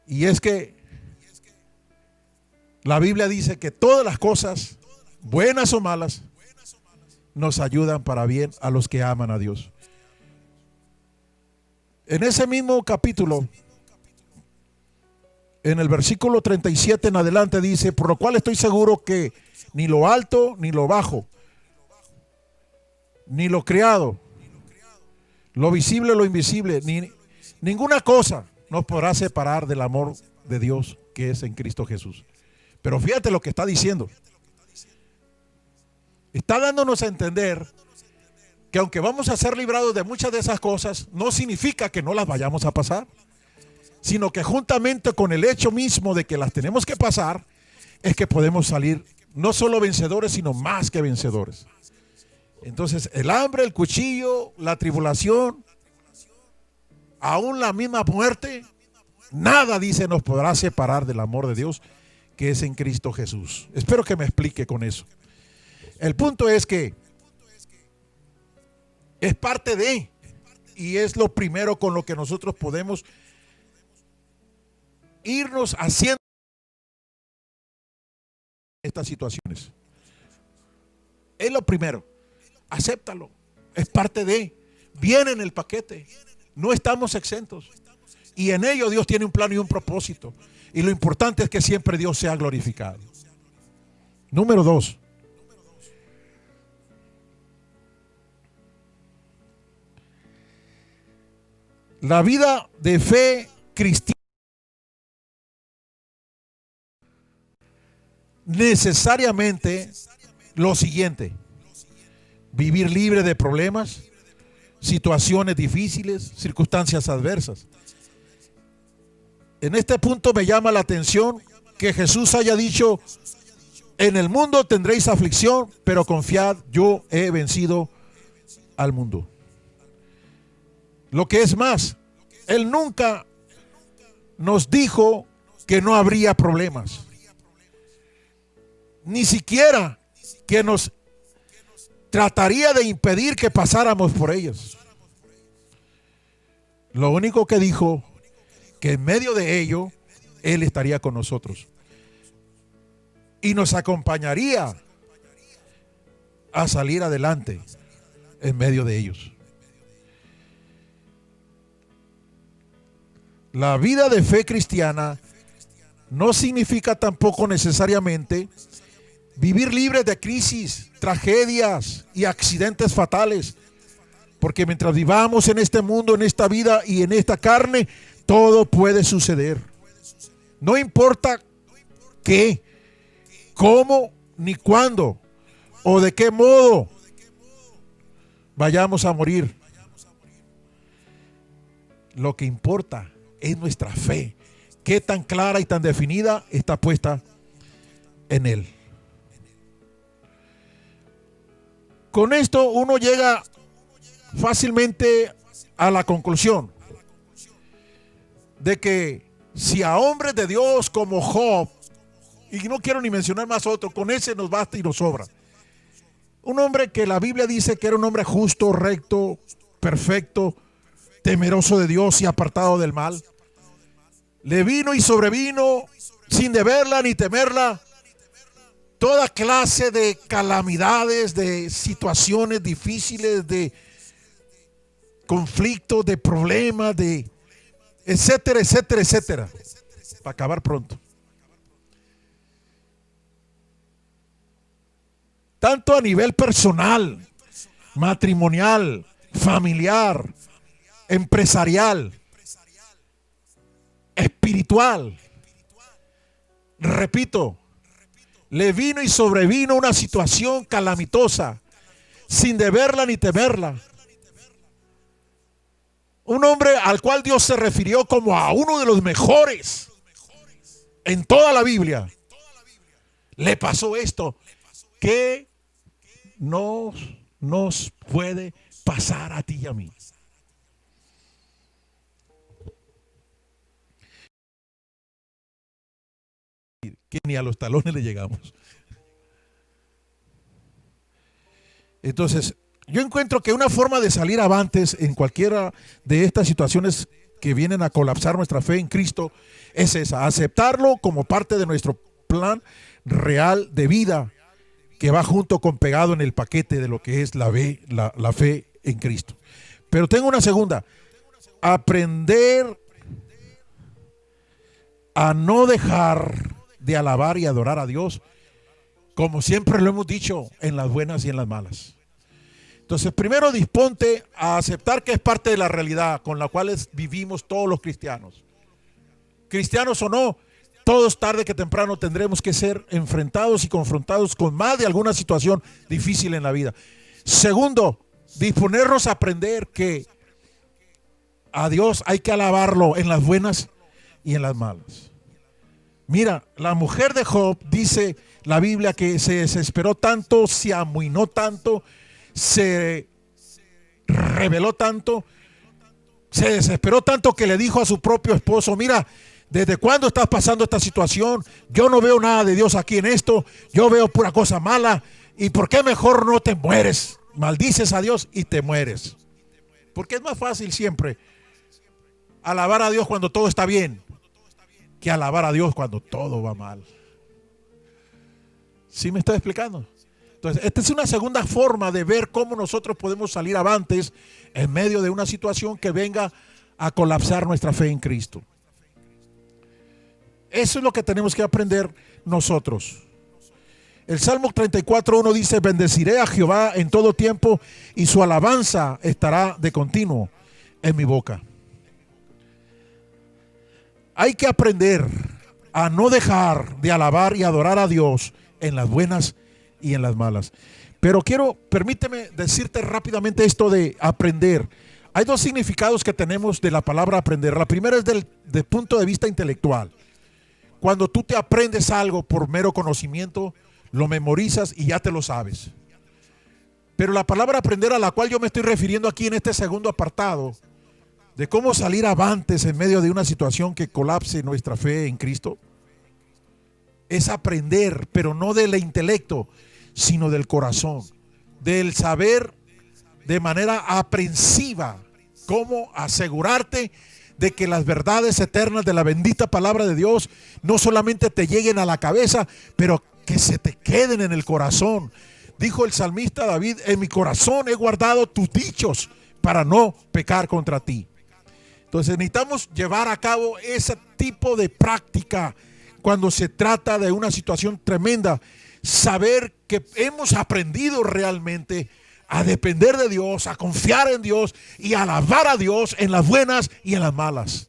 Y es que la Biblia dice que todas las cosas, buenas o malas, nos ayudan para bien a los que aman a Dios. En ese mismo capítulo, en el versículo 37 en adelante dice, por lo cual estoy seguro que ni lo alto ni lo bajo, ni lo creado, lo visible o lo invisible, ninguna cosa nos podrá separar del amor de Dios que es en Cristo Jesús. Pero fíjate lo que está diciendo. Está dándonos a entender que aunque vamos a ser librados de muchas de esas cosas, no significa que no las vayamos a pasar, sino que juntamente con el hecho mismo de que las tenemos que pasar, es que podemos salir no solo vencedores, sino más que vencedores. Entonces, el hambre, el cuchillo, la tribulación, aún la misma muerte, nada, dice, nos podrá separar del amor de Dios que es en Cristo Jesús. Espero que me explique con eso. El punto es que es parte de, y es lo primero con lo que nosotros podemos irnos haciendo estas situaciones. Es lo primero. Acéptalo. Es parte de, viene en el paquete. No estamos exentos. Y en ello Dios tiene un plan y un propósito. Y lo importante es que siempre Dios sea glorificado. Número 2. La vida de fe cristiana necesariamente lo siguiente: vivir libre de problemas, situaciones difíciles, circunstancias adversas. En este punto me llama la atención que Jesús haya dicho: en el mundo tendréis aflicción, pero confiad, yo he vencido al mundo. Lo que es más, Él nunca nos dijo que no habría problemas, ni siquiera que nos trataría de impedir que pasáramos por ellos. Lo único que dijo, que en medio de ello Él estaría con nosotros y nos acompañaría a salir adelante en medio de ellos. La vida de fe cristiana no significa tampoco necesariamente vivir libre de crisis, tragedias y accidentes fatales, Porque mientras vivamos en este mundo, en esta vida y en esta carne, todo puede suceder. No importa qué, cómo, ni cuándo, o de qué modo vayamos a morir. Lo que importa es nuestra fe. Qué tan clara y tan definida está puesta en Él. Con esto uno llega fácilmente a la conclusión de que si a hombres de Dios como Job, y no quiero ni mencionar más otro, con ese nos basta y nos sobra. Un hombre que la Biblia dice que era un hombre justo, recto, perfecto, temeroso de Dios y apartado del mal. Le vino y sobrevino, sin deberla ni temerla, toda clase de calamidades, de situaciones difíciles, de conflictos, de problemas, de etcétera, etcétera, etcétera, para acabar pronto. Tanto a nivel personal, matrimonial, familiar, empresarial, espiritual. Repito, le vino y sobrevino una situación calamitosa, sin deberla ni temerla. Un hombre al cual Dios se refirió como a uno de los mejores en toda la Biblia. Le pasó esto. ¿Qué nos puede pasar a ti y a mí? Que ni a los talones le llegamos. Entonces, yo encuentro que una forma de salir avantes en cualquiera de estas situaciones que vienen a colapsar nuestra fe en Cristo es esa: aceptarlo como parte de nuestro plan real de vida, que va junto con pegado en el paquete de lo que es la fe en Cristo. Pero tengo una segunda: aprender a no dejar de alabar y adorar a Dios, como siempre lo hemos dicho, en las buenas y en las malas. Entonces, primero disponte a aceptar que es parte de la realidad con la cual vivimos todos los cristianos. Cristianos o no, todos tarde que temprano tendremos que ser enfrentados y confrontados con más de alguna situación difícil en la vida. Segundo, disponernos a aprender que a Dios hay que alabarlo en las buenas y en las malas. Mira, la mujer de Job, dice la Biblia, que se desesperó tanto, se amohinó tanto, se rebeló tanto, se desesperó tanto que le dijo a su propio esposo: mira, ¿desde cuándo estás pasando esta situación? Yo no veo nada de Dios aquí en esto, yo veo pura cosa mala. ¿Y por qué mejor no te mueres? Maldices a Dios y te mueres. Porque es más fácil siempre alabar a Dios cuando todo está bien que alabar a Dios cuando todo va mal. ¿Sí me estoy explicando? Entonces, esta es una segunda forma de ver cómo nosotros podemos salir avantes en medio de una situación que venga a colapsar nuestra fe en Cristo. Eso es lo que tenemos que aprender nosotros. El Salmo 34:1 dice: bendeciré a Jehová en todo tiempo, y su alabanza estará de continuo en mi boca. Hay que aprender a no dejar de alabar y adorar a Dios en las buenas y en las malas. Pero permíteme decirte rápidamente esto de aprender. Hay dos significados que tenemos de la palabra aprender. La primera es del punto de vista intelectual. Cuando tú te aprendes algo por mero conocimiento, lo memorizas y ya te lo sabes. Pero la palabra aprender, a la cual yo me estoy refiriendo aquí en este segundo apartado, de cómo salir avantes en medio de una situación que colapse nuestra fe en Cristo, es aprender, pero no del intelecto, sino del corazón, del saber de manera aprensiva cómo asegurarte de que las verdades eternas de la bendita palabra de Dios no solamente te lleguen a la cabeza, pero que se te queden en el corazón. Dijo el salmista David: en mi corazón he guardado tus dichos para no pecar contra ti. Entonces necesitamos llevar a cabo ese tipo de práctica cuando se trata de una situación tremenda. Saber que hemos aprendido realmente a depender de Dios, a confiar en Dios y a alabar a Dios en las buenas y en las malas.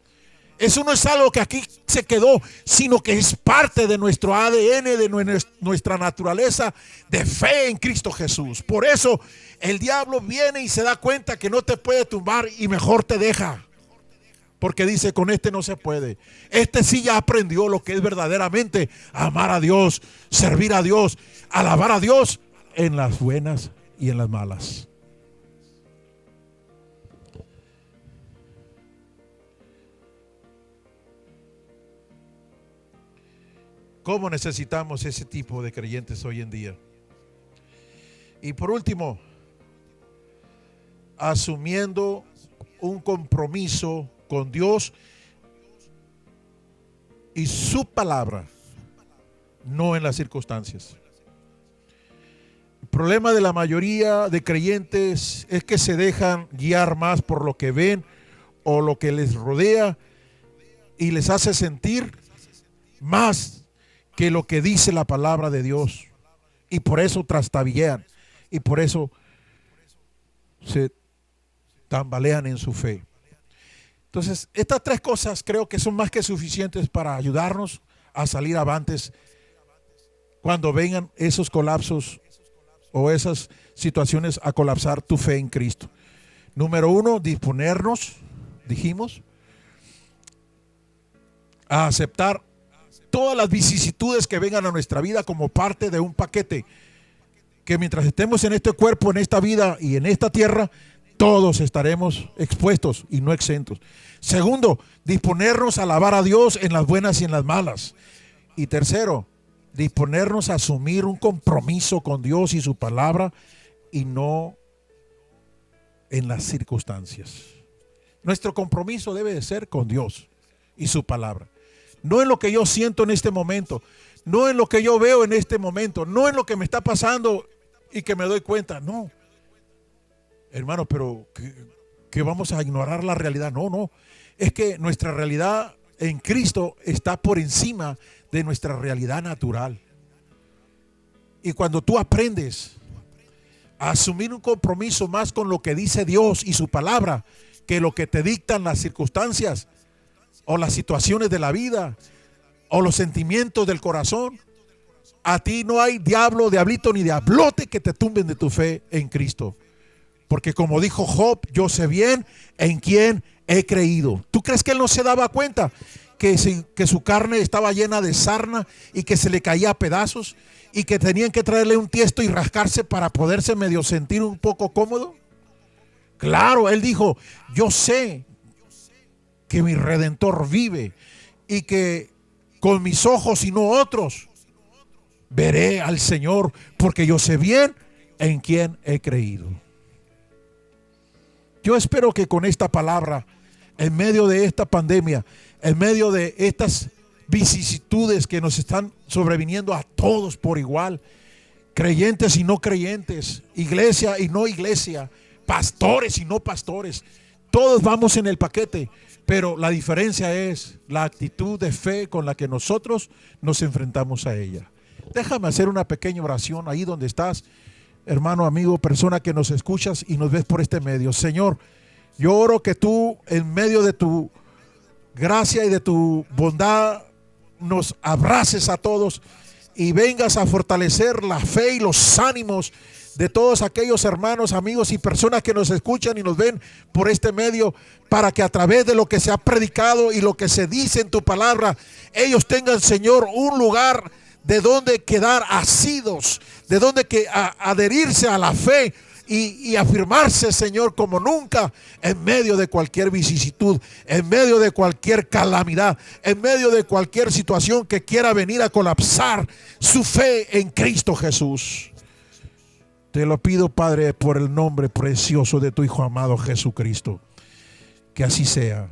Eso no es algo que aquí se quedó, sino que es parte de nuestro ADN, de nuestra naturaleza de fe en Cristo Jesús. Por eso el diablo viene y se da cuenta que no te puede tumbar y mejor te deja. Porque dice, con este no se puede. Este sí ya aprendió lo que es verdaderamente amar a Dios, servir a Dios, alabar a Dios en las buenas y en las malas. ¿Cómo necesitamos ese tipo de creyentes hoy en día? Y por último, asumiendo un compromiso con Dios y su palabra, no en las circunstancias. El problema de la mayoría de creyentes es que se dejan guiar más por lo que ven o lo que les rodea y les hace sentir más que lo que dice la palabra de Dios, y por eso trastabillean y por eso se tambalean en su fe. Entonces, estas tres cosas creo que son más que suficientes para ayudarnos a salir avantes cuando vengan esos colapsos o esas situaciones a colapsar tu fe en Cristo. Número uno, disponernos, dijimos, a aceptar todas las vicisitudes que vengan a nuestra vida como parte de un paquete, que mientras estemos en este cuerpo, en esta vida y en esta tierra, todos estaremos expuestos y no exentos. Segundo, disponernos a alabar a Dios en las buenas y en las malas. Y tercero, disponernos a asumir un compromiso con Dios y su palabra y no en las circunstancias. Nuestro compromiso debe de ser con Dios y su palabra. No en lo que yo siento en este momento, no en lo que yo veo en este momento, no en lo que me está pasando y que me doy cuenta, no. Hermano, pero ¿que vamos a ignorar la realidad? No. Es que nuestra realidad en Cristo está por encima de nuestra realidad natural. Y cuando tú aprendes a asumir un compromiso más con lo que dice Dios y su palabra, que lo que te dictan las circunstancias o las situaciones de la vida o los sentimientos del corazón, a ti no hay diablo, diablito ni diablote que te tumben de tu fe en Cristo. Porque como dijo Job, yo sé bien en quién he creído. ¿Tú crees que él no se daba cuenta que su carne estaba llena de sarna y que se le caía a pedazos y que tenían que traerle un tiesto y rascarse para poderse medio sentir un poco cómodo? Claro, él dijo, yo sé que mi Redentor vive y que con mis ojos y no otros veré al Señor, porque yo sé bien en quién he creído. Yo espero que con esta palabra, en medio de esta pandemia, en medio de estas vicisitudes que nos están sobreviniendo a todos por igual, creyentes y no creyentes, iglesia y no iglesia, pastores y no pastores, todos vamos en el paquete. Pero la diferencia es la actitud de fe con la que nosotros nos enfrentamos a ella. Déjame hacer una pequeña oración ahí donde estás, hermano, amigo, persona que nos escuchas y nos ves por este medio. Señor, yo oro que tú, en medio de tu gracia y de tu bondad, nos abraces a todos y vengas a fortalecer la fe y los ánimos de todos aquellos hermanos, amigos y personas que nos escuchan y nos ven por este medio, para que a través de lo que se ha predicado y lo que se dice en tu palabra, ellos tengan, Señor, un lugar de donde quedar asidos, de donde adherirse a la fe y afirmarse, Señor, como nunca en medio de cualquier vicisitud, en medio de cualquier calamidad, en medio de cualquier situación que quiera venir a colapsar su fe en Cristo Jesús. Te lo pido, Padre, por el nombre precioso de tu Hijo amado Jesucristo. Que así sea.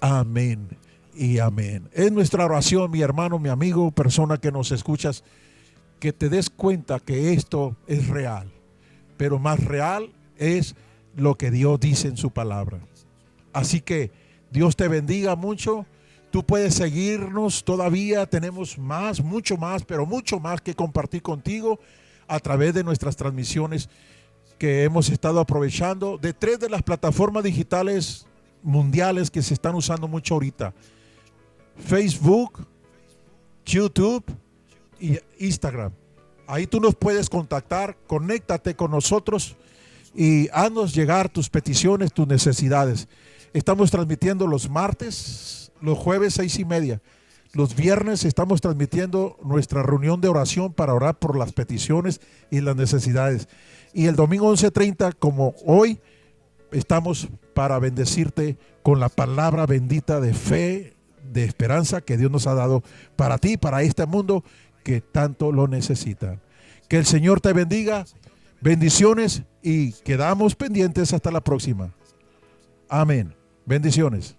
Amén y amén. Es nuestra oración, mi hermano, mi amigo, persona que nos escuchas, que te des cuenta que esto es real. Pero más real es lo que Dios dice en su palabra. Así que Dios te bendiga mucho. Tú puedes seguirnos todavía. Tenemos más, mucho más, pero mucho más que compartir contigo a través de nuestras transmisiones que hemos estado aprovechando de 3 de las plataformas digitales mundiales que se están usando mucho ahorita: Facebook, YouTube y Instagram. Ahí tú nos puedes contactar, conéctate con nosotros y haznos llegar tus peticiones, tus necesidades. Estamos transmitiendo los martes, los jueves 6:30. Los viernes estamos transmitiendo nuestra reunión de oración para orar por las peticiones y las necesidades. Y el domingo 11:30, como hoy, estamos para bendecirte con la palabra bendita de fe, de esperanza que Dios nos ha dado para ti, para este mundo que tanto lo necesita. Que el Señor te bendiga, bendiciones, y quedamos pendientes hasta la próxima. Amén. Bendiciones.